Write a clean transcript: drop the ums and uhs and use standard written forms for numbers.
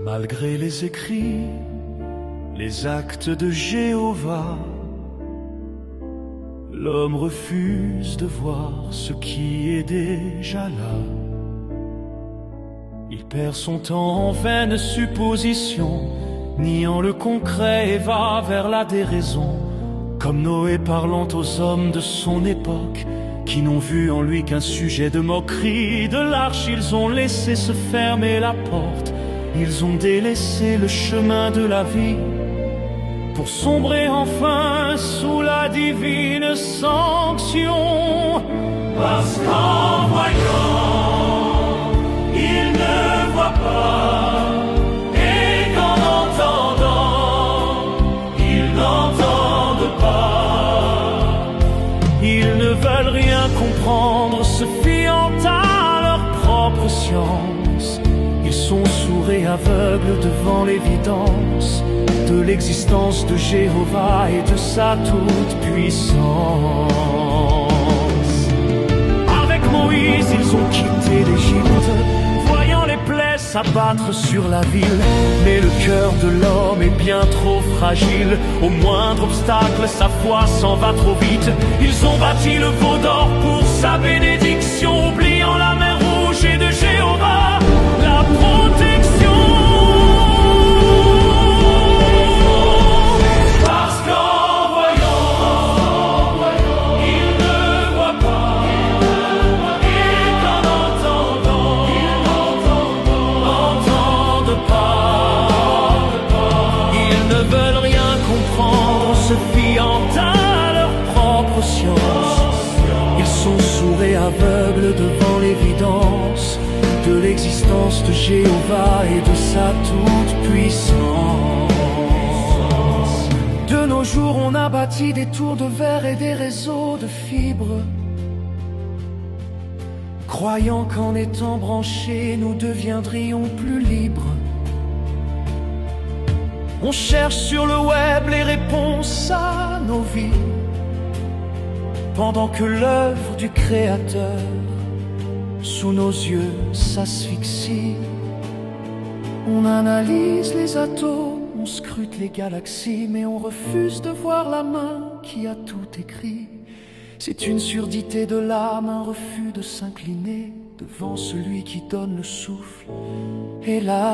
Malgré les écrits, les actes de Jéhovah, l'homme refuse de voir ce qui est déjà là. Il perd son temps en vaines suppositions, niant le concret et va vers la déraison, comme Noé parlant aux hommes de son époque, qui n'ont vu en lui qu'un sujet de moquerie. De l'arche ils ont laissé se fermer la porte, ils ont délaissé le chemin de la vie, pour sombrer enfin sous la divine sanction. Parce qu'en voyant, ils ne voient pas, et qu'en entendant, ils n'entendent pas. Ils ne veulent rien comprendre, se fiant à leur propre science. Ils sont sourds et aveugles devant l'évidence de l'existence de Jéhovah et de sa toute-puissance. Avec Moïse, ils ont quitté l'Égypte, voyant les plaies s'abattre sur la ville. Mais le cœur de l'homme est bien trop fragile, au moindre obstacle, sa foi s'en va trop vite. Ils ont bâti le veau d'or pour sa bénédiction, oubliant la mer rouge et de Jéhovah la protection. Parce qu'en voyant, ils ne voient pas, et qu'en entendant, ils n'entendent pas. Ils ne veulent rien comprendre, se fiant à leur propre science. Ils sont sourds et aveugles devant l'évidence de l'existence de Jéhovah et de sa toute-puissance. De nos jours, on a bâti des tours de verre et des réseaux de fibres, croyant qu'en étant branchés, nous deviendrions plus libres. On cherche sur le web les réponses à nos vies, pendant que l'œuvre du Créateur sous nos yeux s'asphyxie. On analyse les atomes, on scrute les galaxies, mais on refuse de voir la main qui a tout écrit. C'est une surdité de l'âme, un refus de s'incliner devant celui qui donne le souffle et la